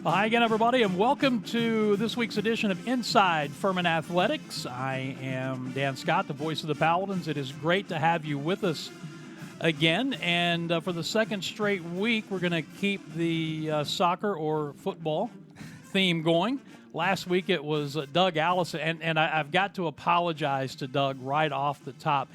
Hi again, everybody, and welcome to this week's edition of Inside Furman Athletics. I am Dan Scott, the voice of the Paladins. It is great to have you with us again, and for the second straight week, we're going to keep the soccer or football theme going. Last week, it was Doug Allison, and I've got to apologize to Doug right off the top.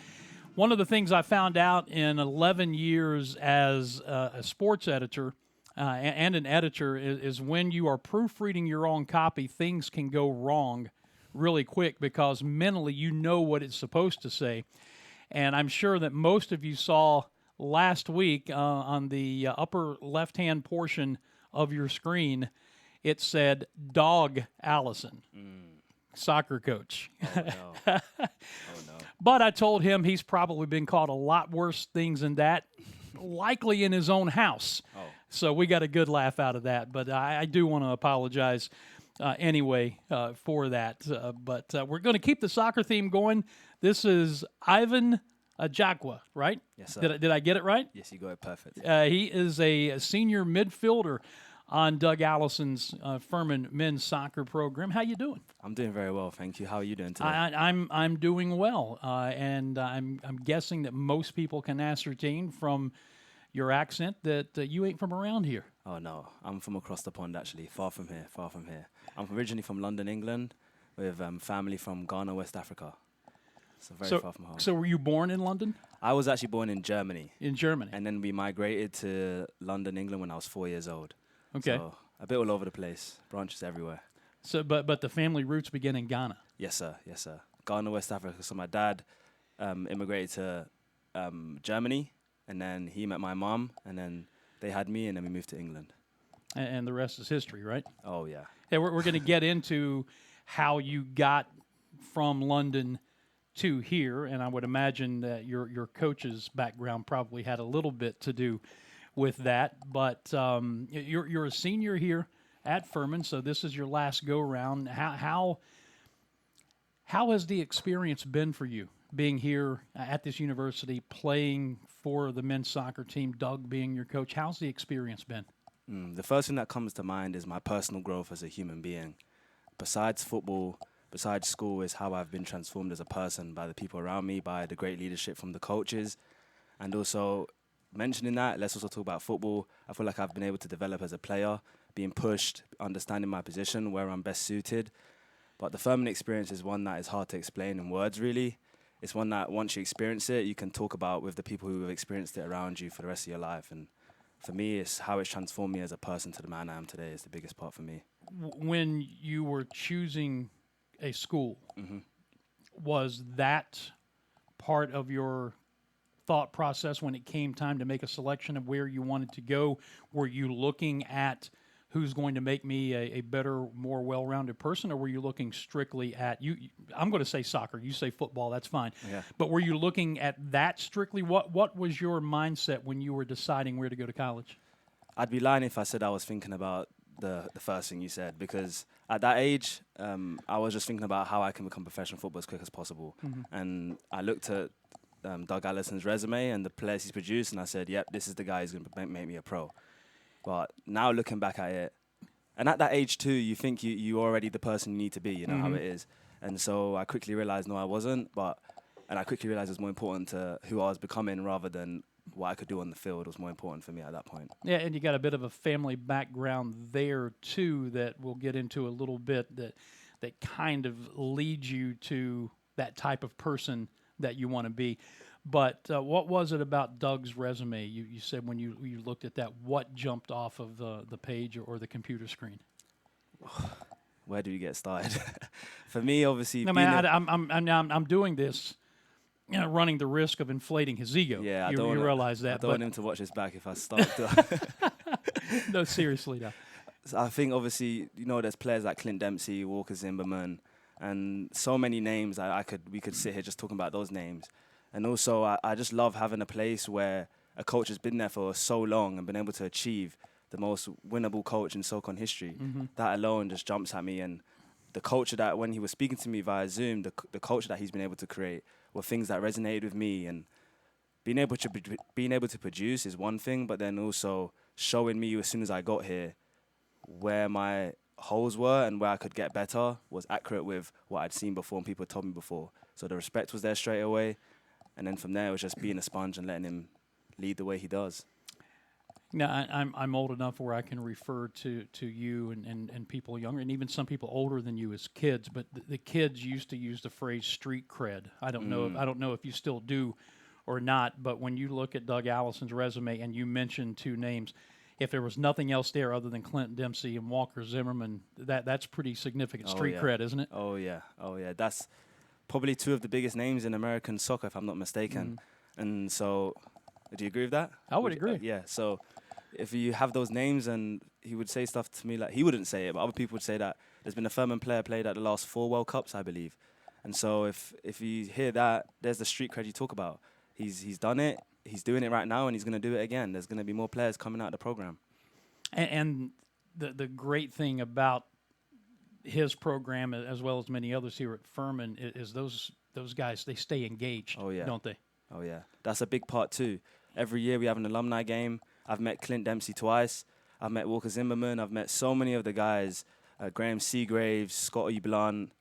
One of the things I found out in 11 years as a sports editor and an editor is when you are proofreading your own copy, things can go wrong really quick because mentally you know what it's supposed to say. And I'm sure that most of you saw last week on the upper left-hand portion of your screen, it said Doug Allison, soccer coach. Oh, no. Oh, no. But I told him he's probably been called a lot worse things than that, likely in his own house. Oh. So we got a good laugh out of that. But I do want to apologize anyway for that. But we're going to keep the soccer theme going. This is Ivan Agyaakwah, right? Yes, sir. Did I get it right? Yes, you got it perfect. He is a senior midfielder on Doug Allison's Furman men's soccer program. How you doing? I'm doing very well, thank you. How are you doing today? I'm doing well, and I'm guessing that most people can ascertain from your accent that you ain't from around here. Oh, no. I'm from across the pond, actually. Far from here, far from here. I'm originally from London, England, with family from Ghana, West Africa. So very far from home. So were you born in London? I was actually born in Germany. In Germany. And then we migrated to London, England when I was 4 years old. Okay. So a bit all over the place, branches everywhere. So, but the family roots begin in Ghana. Yes, sir. Yes, sir. Ghana, West Africa. So my dad immigrated to Germany, and then he met my mom, and then they had me, and then we moved to England. And the rest is history, right? Oh, yeah. Yeah, we're going to get into how you got from London to here, and I would imagine that your coach's background probably had a little bit to do with that. But you're a senior here at Furman, so this is your last go-round. How has the experience been for you, being here at this university, playing for the men's soccer team, Doug being your coach? How's the experience been? The first thing that comes to mind is my personal growth as a human being. Besides football, besides school, is how I've been transformed as a person by the people around me, by the great leadership from the coaches. And also, mentioning that, let's also talk about football. I feel like I've been able to develop as a player, being pushed, understanding my position, where I'm best suited. But the Furman experience is one that is hard to explain in words, really. It's one that once you experience it, you can talk about with the people who have experienced it around you for the rest of your life. And for me, it's how it's transformed me as a person to the man I am today is the biggest part for me. When you were choosing a school, was that part of your thought process when it came time to make a selection of where you wanted to go? Were you looking at who's going to make me a better, more well-rounded person, or were you looking strictly at you? I'm going to say soccer. You say football. That's fine. Yeah. But were you looking at that strictly? What was your mindset when you were deciding where to go to college? I'd be lying if I said I was thinking about the first thing you said, because at that age, I was just thinking about how I can become professional football as quick as possible. And I looked at Doug Allison's resume and the players he's produced, and I said, yep, this is the guy who's going to make me a pro. But now looking back at it, and at that age too, you think you're already the person you need to be, you know how it is. And so I quickly realized, no, I wasn't. And I quickly realized it was more important to who I was becoming rather than what I could do on the field was more important for me at that point. Yeah, and you got a bit of a family background there too that we'll get into a little bit that kind of leads you to that type of person that you want to be. But what was it about Doug's resume? You said when you looked at that, what jumped off of the page or the computer screen? Where do we get started? For me, obviously, I'm doing this, running the risk of inflating his ego. Yeah, you realize that. I don't want him to watch this back if I start to. No, seriously, no. So I think obviously, there's players like Clint Dempsey, Walker Zimmerman, and so many names we could sit here just talking about those names. And also, I just love having a place where a coach has been there for so long and been able to achieve the most winnable coach in SoCon history. That alone just jumps at me. And the culture that, when he was speaking to me via Zoom, the culture that he's been able to create were things that resonated with me. And being able to produce is one thing, but then also showing me as soon as I got here where my holes were and where I could get better was accurate with what I'd seen before and people had told me before. So the respect was there straight away. And then from there, it was just being a sponge and letting him lead the way he does. Now, I'm old enough where I can refer to you and people younger, and even some people older than you as kids. But the kids used to use the phrase street cred. I don't know if you still do or not. But when you look at Doug Allison's resume and you mention two names, if there was nothing else there other than Clint Dempsey and Walker Zimmerman, that's pretty significant street cred, isn't it? Oh yeah. That's probably two of the biggest names in American soccer, if I'm not mistaken. Mm-hmm. And so, do you agree with that? I would agree. Yeah. So, if you have those names, and he would say stuff to me like he wouldn't say it, but other people would say that there's been a Furman player played at the last 4 World Cups, I believe. And so, if you hear that, there's the street cred you talk about. He's done it. He's doing it right now, and he's going to do it again. There's going to be more players coming out of the program. And the great thing about his program, as well as many others here at Furman, is those guys, they stay engaged, don't they? Oh, yeah. That's a big part, too. Every year we have an alumni game. I've met Clint Dempsey twice. I've met Walker Zimmerman. I've met so many of the guys, Graham Seagraves, Scotty Blunt,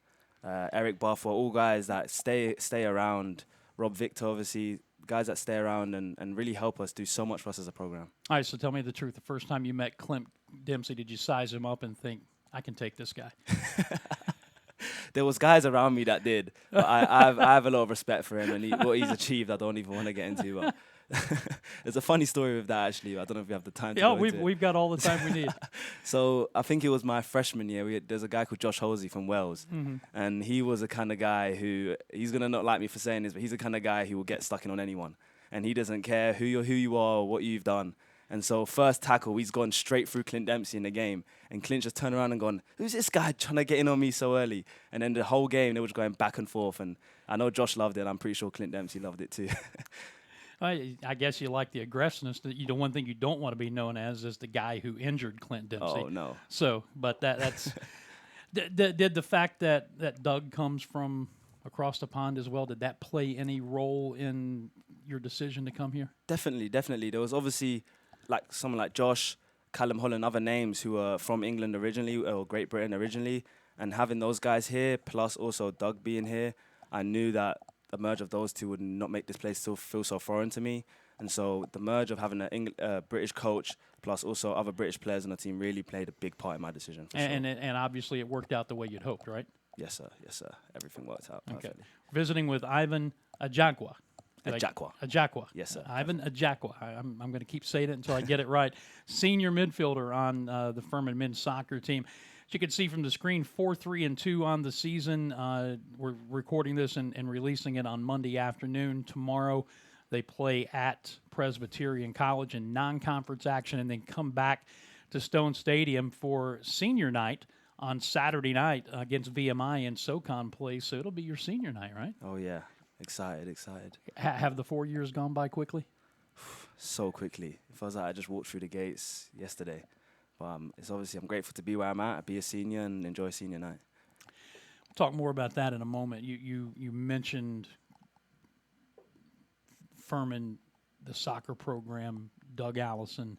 Eric Buffer, all guys that stay around. Rob Victor, obviously, guys that stay around and really help us do so much for us as a program. All right, so tell me the truth. The first time you met Clint Dempsey, did you size him up and think, I can take this guy? There was guys around me that did. But I have a lot of respect for him, and what he's achieved, I don't even want to get into. But there's a funny story with that, actually. I don't know if we have the time to go into it. We've got all the time we need. So I think it was my freshman year. There's a guy called Josh Hosey from Wales, and he was the kind of guy who, he's going to not like me for saying this, but he's the kind of guy who will get stuck in on anyone. And he doesn't care who you are or what you've done. And so first tackle, he's gone straight through Clint Dempsey in the game. And Clint just turned around and gone, who's this guy trying to get in on me so early? And then the whole game, they were just going back and forth. And I know Josh loved it. And I'm pretty sure Clint Dempsey loved it too. I guess you like the aggressiveness. The one thing you don't want to be known as is the guy who injured Clint Dempsey. Oh, no. So, but that's... did the fact that Doug comes from across the pond as well, did that play any role in your decision to come here? Definitely. There was obviously like someone like Josh, Callum Holland, other names who are from England originally or Great Britain originally, and having those guys here, plus also Doug being here, I knew that the merge of those two would not make this place still feel so foreign to me. And so the merge of having a British coach plus also other British players on the team really played a big part in my decision. And obviously it worked out the way you'd hoped, right? Yes, sir. Everything worked out perfectly. Okay. Visiting with Ivan Agyaakwah. Agyaakwah. Yes, sir. Ivan Agyaakwah. I'm going to keep saying it until I get it right. Senior midfielder on the Furman men's soccer team. As you can see from the screen, 4-3-2 on the season. We're recording this and releasing it on Monday afternoon. Tomorrow they play at Presbyterian College in non-conference action and then come back to Stone Stadium for senior night on Saturday night against VMI in SoCon Place. So it'll be your senior night, right? Oh, yeah. Excited. Have the 4 years gone by quickly? So quickly. It feels like I just walked through the gates yesterday. But it's obviously, I'm grateful to be where I'm at, be a senior, and enjoy senior night. We'll talk more about that in a moment. You mentioned Furman, the soccer program, Doug Allison,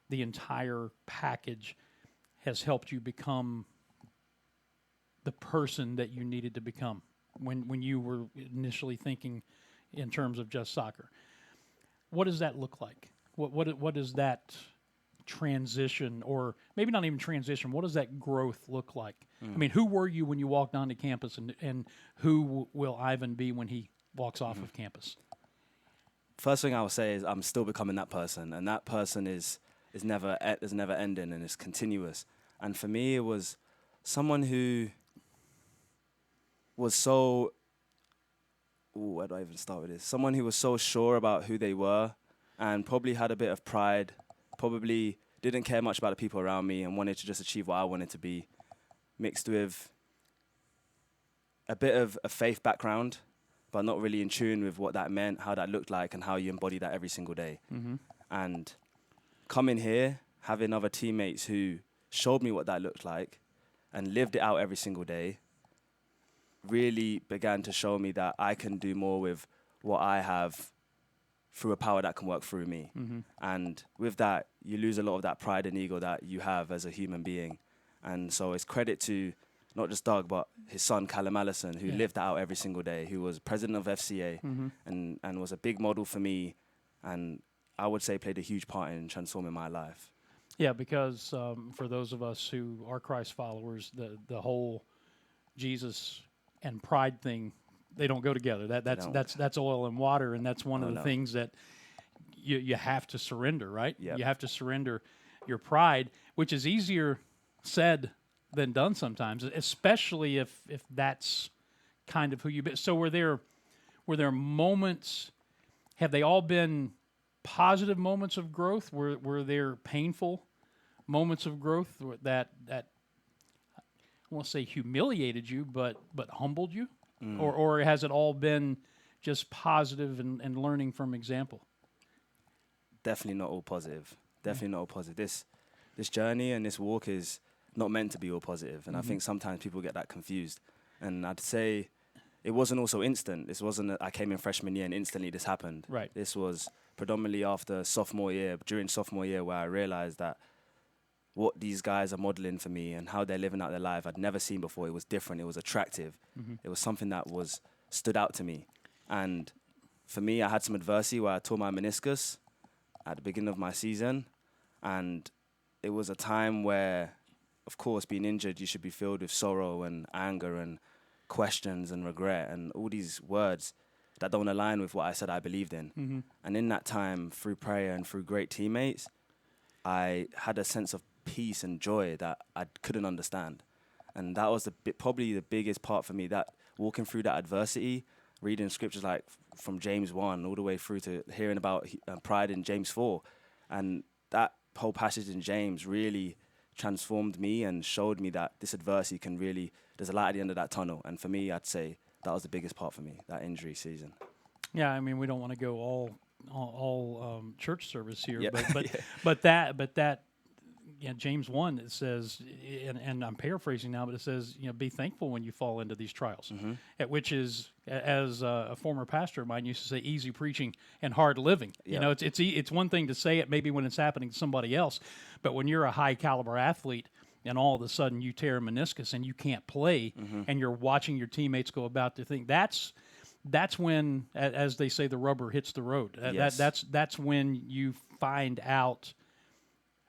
the entire package has helped you become the person that you needed to become when you were initially thinking in terms of just soccer. What does that look like? What does that transition, or maybe not even transition, what does that growth look like? I mean, who were you when you walked onto campus, and who will Ivan be when he walks off of campus? First thing I would say is I'm still becoming that person, and that person is never ending and is continuous. And for me, it was someone who was so, where do I even start with this? Someone who was so sure about who they were and probably had a bit of pride, probably didn't care much about the people around me and wanted to just achieve what I wanted to be, mixed with a bit of a faith background, but not really in tune with what that meant, how that looked like, and how you embody that every single day. And coming here, having other teammates who showed me what that looked like and lived it out every single day, really began to show me that I can do more with what I have through a power that can work through me. And with that, you lose a lot of that pride and ego that you have as a human being. And so it's credit to not just Doug, but his son, Callum Allison, who lived that out every single day, who was president of FCA and was a big model for me. And I would say played a huge part in transforming my life. Yeah, because for those of us who are Christ followers, the whole Jesus and pride thing, they don't go together. That's oil and water, and that's one of the things that you have to surrender, right? Yep. You have to surrender your pride, which is easier said than done sometimes, especially if that's kind of who you've been. So were there moments? Have they all been positive moments of growth? Were there painful moments of growth that I won't say humiliated you, but humbled you? Or has it all been just positive and learning from example? Definitely not all positive. Definitely not all positive. This journey and this walk is not meant to be all positive. And I think sometimes people get that confused. And I'd say it wasn't also instant. This wasn't I came in freshman year and instantly this happened. Right. This was predominantly after sophomore year, during sophomore year, where I realized that what these guys are modeling for me and how they're living out their life I'd never seen before. It was different. It was attractive. It was something that stood out to me. And for me, I had some adversity where I tore my meniscus at the beginning of my season. And it was a time where, of course, being injured, you should be filled with sorrow and anger and questions and regret and all these words that don't align with what I said I believed in. And in that time, through prayer and through great teammates, I had a sense of peace and joy that I couldn't understand. And that was probably the biggest part for me, that walking through that adversity, reading scriptures like from James 1 all the way through to hearing about pride in James 4. And that whole passage in James really transformed me and showed me that this adversity there's a light at the end of that tunnel. And for me, I'd say that was the biggest part for me, that injury season. Yeah, I mean, we don't want to go all church service here, Yeah. but that James 1, it says, and I'm paraphrasing now, but it says, be thankful when you fall into these trials, which is, as a former pastor of mine used to say, easy preaching and hard living. Yeah. It's one thing to say it maybe when it's happening to somebody else, but when you're a high caliber athlete and all of a sudden you tear a meniscus and you can't play and you're watching your teammates go about their thing, that's when, as they say, the rubber hits the road. Yes. That's when you find out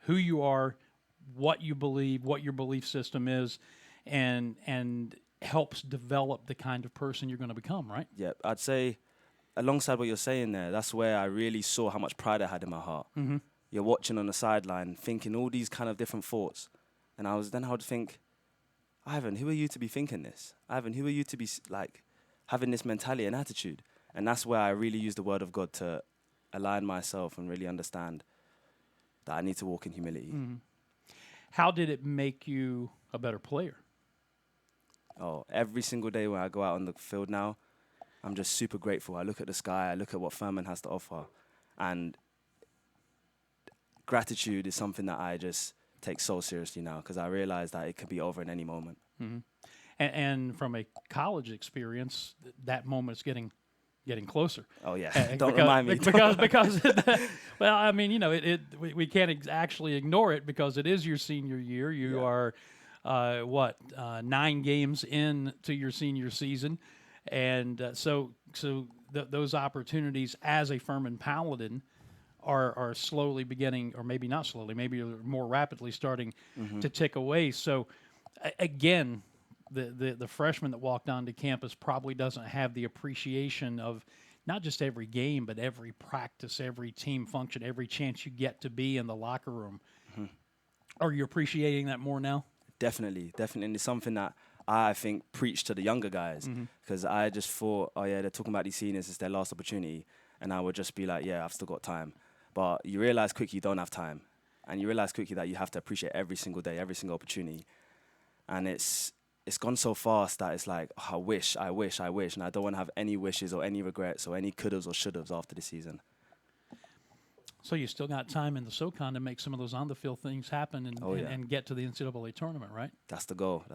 who you are, what you believe, what your belief system is, and helps develop the kind of person you're going to become, right? Yeah, I'd say alongside what you're saying there, that's where I really saw how much pride I had in my heart. You're watching on the sideline, thinking all these kind of different thoughts. And I would think, Ivan, who are you to be thinking this? Ivan, who are you to be having this mentality and attitude? And that's where I really use the word of God to align myself and really understand that I need to walk in humility. How did it make you a better player? Oh, every single day when I go out on the field now, I'm just super grateful. I look at the sky, I look at what Furman has to offer. And gratitude is something that I just take so seriously now, because I realize that it could be over in any moment. And from a college experience, that moment's getting closer. Oh yeah, don't remind me. Because well, I mean, we can't actually ignore it because it is your senior year. You are 9 games into your senior season, and so those opportunities as a Furman Paladin are slowly beginning, or maybe not slowly, maybe more rapidly starting to tick away. So again, the freshman that walked onto campus probably doesn't have the appreciation of not just every game, but every practice, every team function, every chance you get to be in the locker room. Are you appreciating that more now? Definitely. And it's something that I think preach to the younger guys, because I just thought, oh yeah, they're talking about these seniors, it's their last opportunity. And I would just be like, yeah, I've still got time. But you realize quickly you don't have time. And you realize quickly that you have to appreciate every single day, every single opportunity. And it's gone so fast that it's like, oh, I wish. And I don't want to have any wishes or any regrets or any couldas or shouldas after the season. So you still got time in the SoCon to make some of those on-the-field things happen and get to the NCAA tournament, right? That's the goal.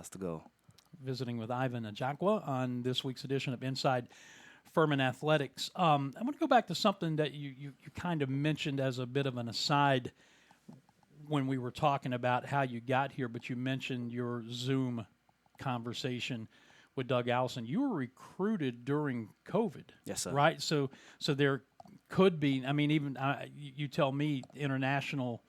Visiting with Ivan Agyaakwah on this week's edition of Inside Furman Athletics. I'm going to go back to something that you kind of mentioned as a bit of an aside when we were talking about how you got here, but you mentioned your Zoom conversation with Doug Allison. You were recruited during COVID. Yes, sir. Right? So there could be, I mean, even you tell me international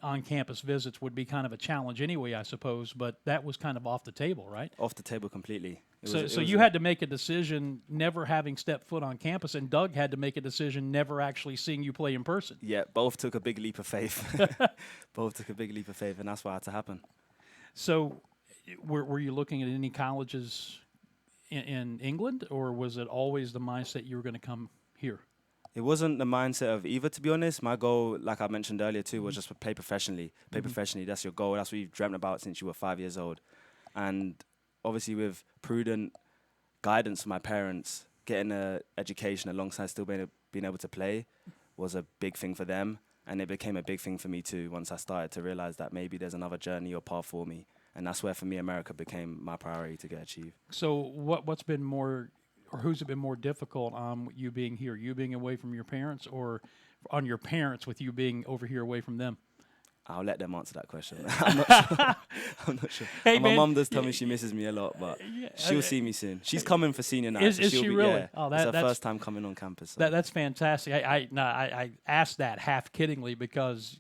on-campus visits would be kind of a challenge anyway, I suppose, but that was kind of off the table, right? Off the table completely. So you had to make a decision never having stepped foot on campus, and Doug had to make a decision never actually seeing you play in person. Yeah, both took a big leap of faith. Both took a big leap of faith, and that's what had to happen. So were you looking at any colleges in England, or was it always the mindset you were going to come here? It wasn't the mindset of either, to be honest. My goal, like I mentioned earlier too, was just to play professionally. Play professionally, that's your goal. That's what you've dreamt about since you were 5 years old. And obviously with prudent guidance from my parents, getting an education alongside still being able to play was a big thing for them. And it became a big thing for me too once I started to realize that maybe there's another journey or path for me. And that's where, for me, America became my priority to get achieved. So what's been more, or who's it been more difficult on you being here, you being away from your parents, or on your parents with you being over here away from them? I'll let them answer that question. I'm not sure. I'm not sure. Hey, my man, mum does tell me she misses me a lot, but she'll see me soon. She's coming for senior night. Is so she really? Yeah, Oh, it's her that's first time coming on campus. So. That's fantastic. I asked that half kiddingly because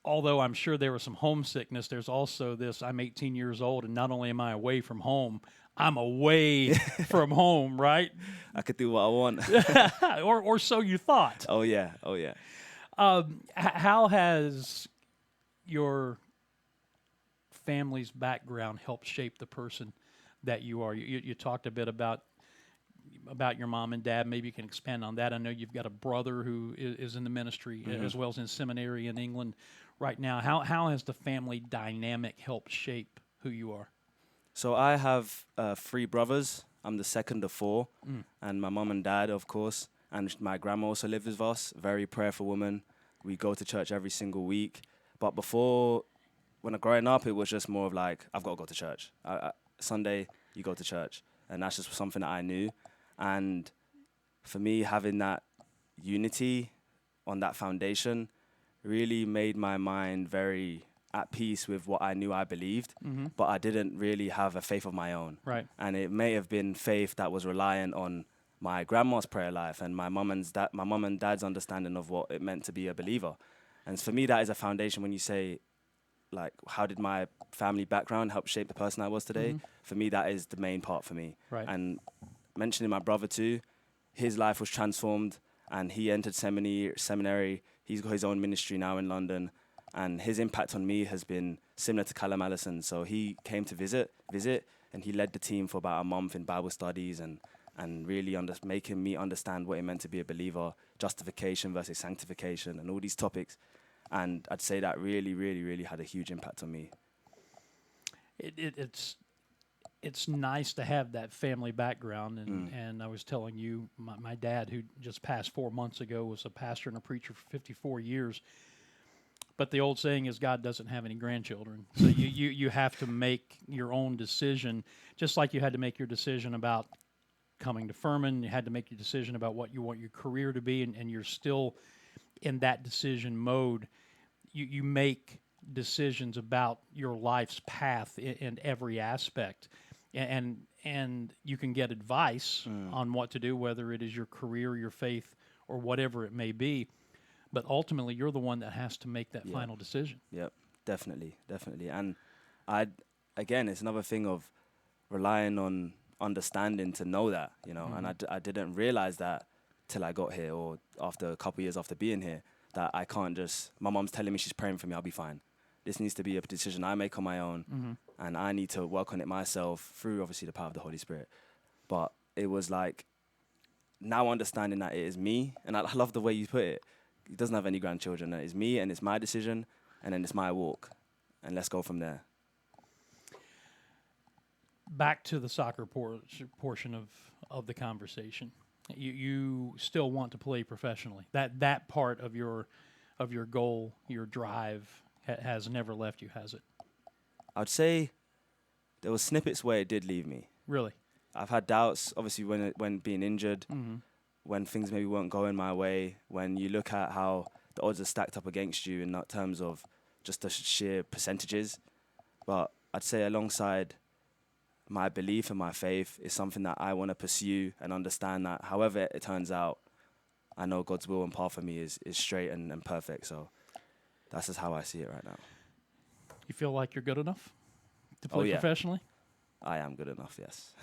although I'm sure there was some homesickness, there's also this, I'm 18 years old, and not only am I away from home, I'm away from home, right? I could do what I want. or so you thought. Oh, yeah. Oh, yeah. How has your family's background helped shape the person that you are? You talked a bit about your mom and dad. Maybe you can expand on that. I know you've got a brother who is in the ministry as well as in seminary in England right now. How has the family dynamic helped shape who you are? So I have 3 brothers. I'm the second of 4. And my mom and dad, of course. And my grandma also lives with us. Very prayerful woman. We go to church every single week. But before, when I growing up, it was just more of like, I've got to go to church. Sunday, you go to church. And that's just something that I knew. And for me, having that unity on that foundation really made my mind very at peace with what I knew I believed, but I didn't really have a faith of my own. Right. And it may have been faith that was reliant on my grandma's prayer life and my mum and dad's understanding of what it meant to be a believer. And for me, that is a foundation. When you say, like, how did my family background help shape the person I was today? For me, that is the main part for me. Right. And mentioning my brother too, his life was transformed and he entered seminary. He's got his own ministry now in London. And his impact on me has been similar to Callum Allison. So he came to visit, and he led the team for about a month in Bible studies and really making me understand what it meant to be a believer, justification versus sanctification, and all these topics. And I'd say that really, really, really had a huge impact on me. It's nice to have that family background. And I was telling you, my dad, who just passed 4 months ago, was a pastor and a preacher for 54 years. But the old saying is God doesn't have any grandchildren. So you have to make your own decision, just like you had to make your decision about coming to Furman. You had to make your decision about what you want your career to be, and you're still in that decision mode. You make decisions about your life's path in every aspect. And you can get advice on what to do, whether it is your career, your faith, or whatever it may be. But ultimately, you're the one that has to make that final decision. Yep, definitely. And again, it's another thing of relying on understanding to know that, and I didn't realize that till I got here or after a couple of years after being here, that I can't just, my mom's telling me she's praying for me, I'll be fine. This needs to be a decision I make on my own, and I need to work on it myself through, obviously, the power of the Holy Spirit. But it was like, now understanding that it is me, and I love the way you put it. He doesn't have any grandchildren. It's me, and it's my decision, and then it's my walk, and let's go from there. Back to the soccer portion of the conversation. You still want to play professionally. That part of your goal, your drive, has never left you, has it? I'd say there was snippets where it did leave me. Really? I've had doubts, obviously, when being injured, when things maybe weren't going my way, when you look at how the odds are stacked up against you in terms of just the sheer percentages. But I'd say alongside my belief and my faith is something that I want to pursue and understand that however it turns out, I know God's will and path for me is straight and perfect. So that's just how I see it right now. You feel like you're good enough to play professionally? I am good enough, yes.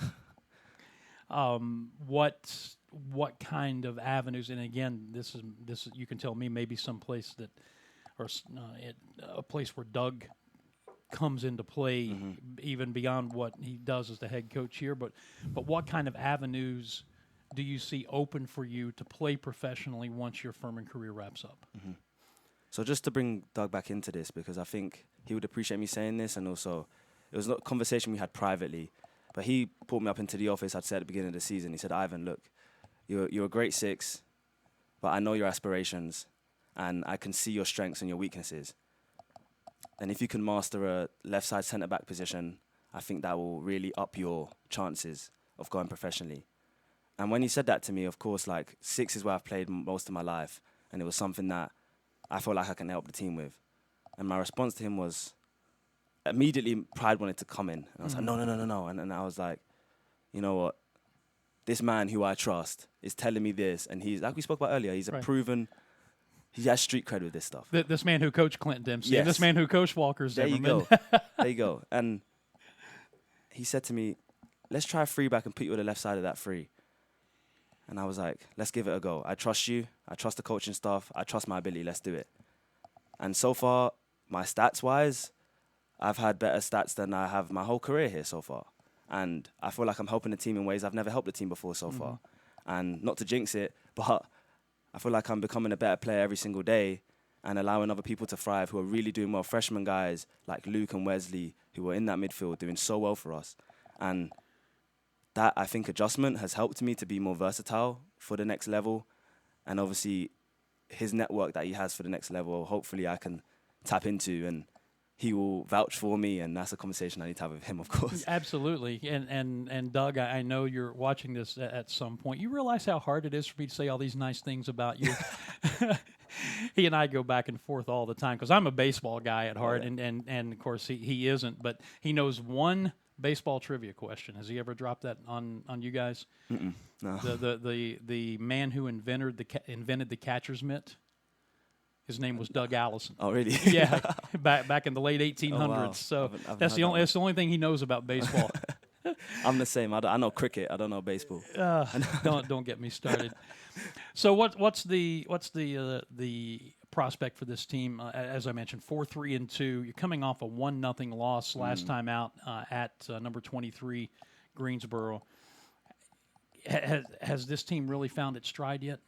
What kind of avenues? And again, this is you can tell me maybe some place that, or a place where Doug comes into play, even beyond what he does as the head coach here. But what kind of avenues do you see open for you to play professionally once your Furman career wraps up? So just to bring Doug back into this, because I think he would appreciate me saying this, and also it was a conversation we had privately. But he pulled me up into the office, I'd say at the beginning of the season. He said, Ivan, look, you're a great 6, but I know your aspirations, and I can see your strengths and your weaknesses. And if you can master a left side centre-back position, I think that will really up your chances of going professionally. And when he said that to me, of course, like 6 is where I've played most of my life, and it was something that I felt like I can help the team with. And my response to him was, immediately pride wanted to come in. And I was like, no. And I was like, you know what? This man who I trust is telling me this. And he's, like we spoke about earlier, he's a proven, he has street cred with this stuff. This man who coached Clinton Dempsey, and this man who coached Walker Zimmerman. There you go. There you go. And he said to me, let's try a free back and put you on the left side of that free. And I was like, let's give it a go. I trust you. I trust the coaching staff. I trust my ability. Let's do it. And so far, my stats-wise, I've had better stats than I have my whole career here so far. And I feel like I'm helping the team in ways I've never helped the team before so far. And not to jinx it, but I feel like I'm becoming a better player every single day and allowing other people to thrive who are really doing well. Freshman guys like Luke and Wesley who are in that midfield doing so well for us. And that, I think, adjustment has helped me to be more versatile for the next level. And obviously, his network that he has for the next level, hopefully I can tap into, and he will vouch for me, and that's a conversation I need to have with him, of course. Absolutely. And Doug, I know you're watching this at some point. You realize how hard it is for me to say all these nice things about you? He and I go back and forth all the time because I'm a baseball guy at heart, and of course he isn't, but he knows one baseball trivia question. Has he ever dropped that on you guys? No. The man who invented the catcher's mitt, his name was Doug Allison. Oh, really? Yeah, back in the late 1800s. Oh, wow. So I've that's the only thing he knows about baseball. I'm the same. I know cricket. I don't know baseball. Don't get me started. So what's the prospect for this team? As I mentioned, 4-3-2. You're coming off a 1-0 loss last time out at number 23, Greensboro. Has this team really found its stride yet?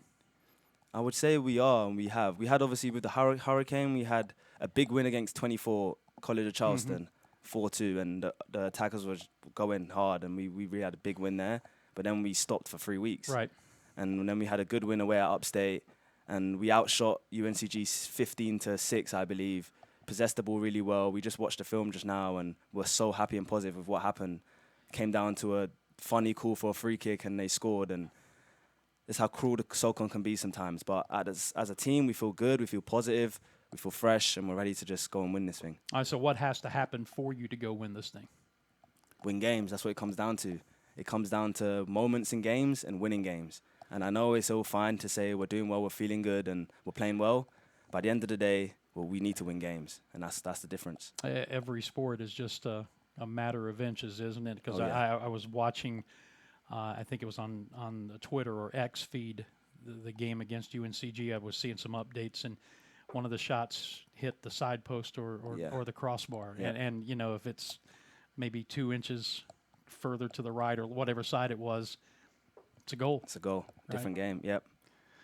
I would say we are, and we have. We had, obviously, with the Hurricane, we had a big win against 24 College of Charleston, 4-2, and the attackers were going hard, and we really had a big win there. But then we stopped for 3 weeks. Right. And then we had a good win away at Upstate, and we outshot UNCG 15-6, I believe. Possessed the ball really well. We just watched the film just now, and we're so happy and positive with what happened. Came down to a funny call for a free kick, and they scored, and it's how cruel the SoCon can be sometimes. But as a team, we feel good, we feel positive, we feel fresh, and we're ready to just go and win this thing. All right, so what has to happen for you to go win this thing? Win games, that's what it comes down to. It comes down to moments in games and winning games. And I know it's all fine to say we're doing well, we're feeling good, and we're playing well. But at the end of the day, we need to win games, and that's the difference. Every sport is just a matter of inches, isn't it? Because I was watching, I think it was on the Twitter or X feed, the game against UNCG. I was seeing some updates, and one of the shots hit the side post or the crossbar. Yeah. And, you know, if it's maybe 2 inches further to the right or whatever side it was, it's a goal. It's a goal. Different game, yep.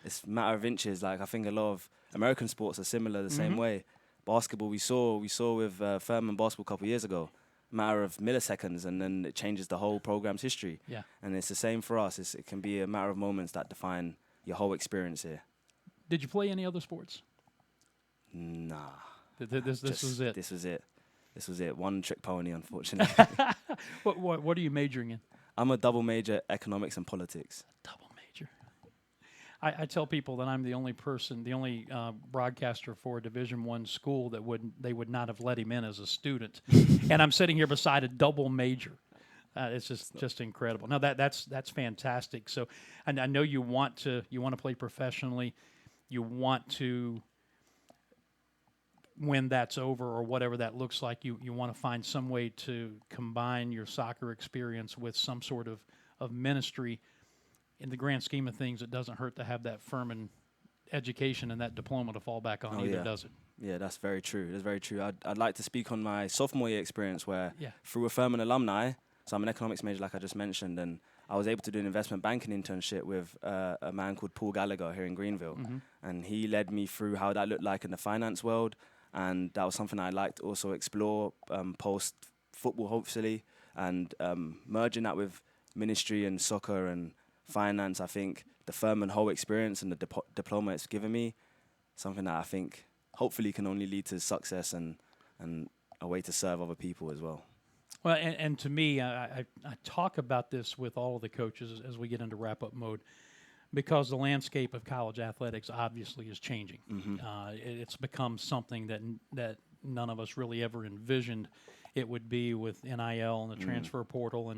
It's a matter of inches. Like, I think a lot of American sports are similar the same way. Basketball, we saw with Furman basketball a couple of years ago. Matter of milliseconds, and then it changes the whole program's history. Yeah. And it's the same for us. It can be a matter of moments that define your whole experience here. Did you play any other sports? Nah. This was it. This was it. One trick pony, unfortunately. What are you majoring in? I'm a double major, economics and politics. Double major. I tell people that I'm the only broadcaster for a Division I school that they would not have let him in as a student, and I'm sitting here beside a double major. It's just incredible. No, that's fantastic. So, and I know you want to play professionally. You want to, when that's over or whatever that looks like, you want to find some way to combine your soccer experience with some sort of ministry. In the grand scheme of things, it doesn't hurt to have that Furman education and that diploma to fall back on either, does it? Yeah, that's very true. That's very true. I'd like to speak on my sophomore year experience where through a Furman alumni, so I'm an economics major like I just mentioned, and I was able to do an investment banking internship with a man called Paul Gallagher here in Greenville. Mm-hmm. And he led me through how that looked like in the finance world. And that was something I'd like to also explore post-football, hopefully. And merging that with ministry and soccer and finance, I think the Furman whole experience and the diploma it's given me, something that I think hopefully can only lead to success and a way to serve other people as well. Well, and to me, I talk about this with all of the coaches as we get into wrap-up mode, because the landscape of college athletics obviously is changing. Mm-hmm. It's become something that none of us really ever envisioned it would be, with NIL and the transfer portal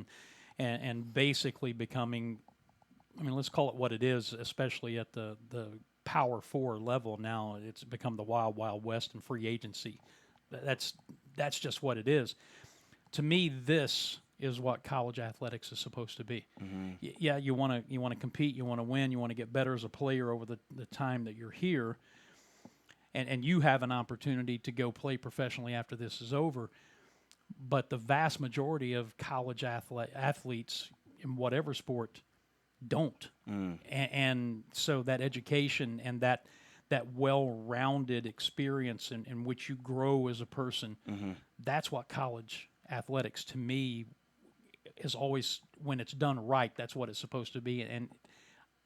and basically becoming, I mean, let's call it what it is, especially at the Power 4 level now. It's become the wild, wild west and free agency. That's just what it is. To me, this is what college athletics is supposed to be. Mm-hmm. Yeah, you want to compete, you want to win, you want to get better as a player over the time that you're here, and you have an opportunity to go play professionally after this is over. But the vast majority of college athletes in whatever sport don't. And so that education and that well-rounded experience in which you grow as a person, that's what college athletics, to me, is always, when it's done right, that's what it's supposed to be. And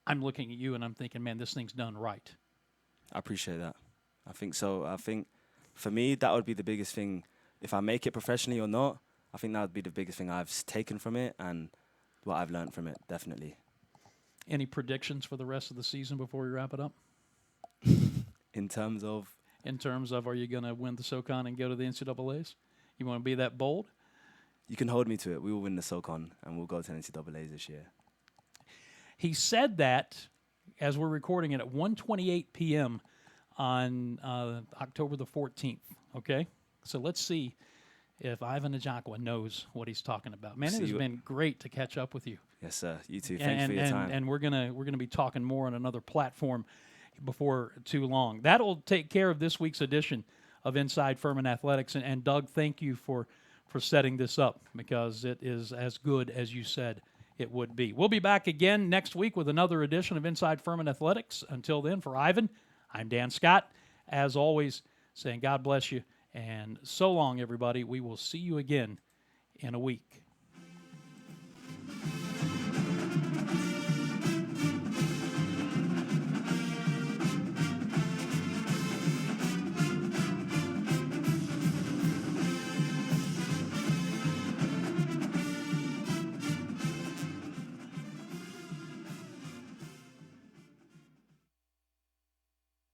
I'm looking at you and I'm thinking, man, this thing's done right. I appreciate that. I think so. I think for me, that would be the biggest thing. If I make it professionally or not, I think that would be the biggest thing I've taken from it and what I've learned from it, definitely. Any predictions for the rest of the season before we wrap it up? In terms of, are you going to win the SoCon and go to the NCAAs? You want to be that bold? You can hold me to it. We will win the SoCon and we'll go to NCAAs this year. He said that as we're recording it at 1:28 p.m. on October the 14th, okay? So let's see if Ivan Agyaakwah knows what he's talking about. Man, it has been great to catch up with you. Yes, sir. You too. Thanks for your time. And we're gonna be talking more on another platform before too long. That'll take care of this week's edition of Inside Furman Athletics. And Doug, thank you for setting this up, because it is as good as you said it would be. We'll be back again next week with another edition of Inside Furman Athletics. Until then, for Ivan, I'm Dan Scott. As always, saying God bless you, and so long, everybody. We will see you again in a week.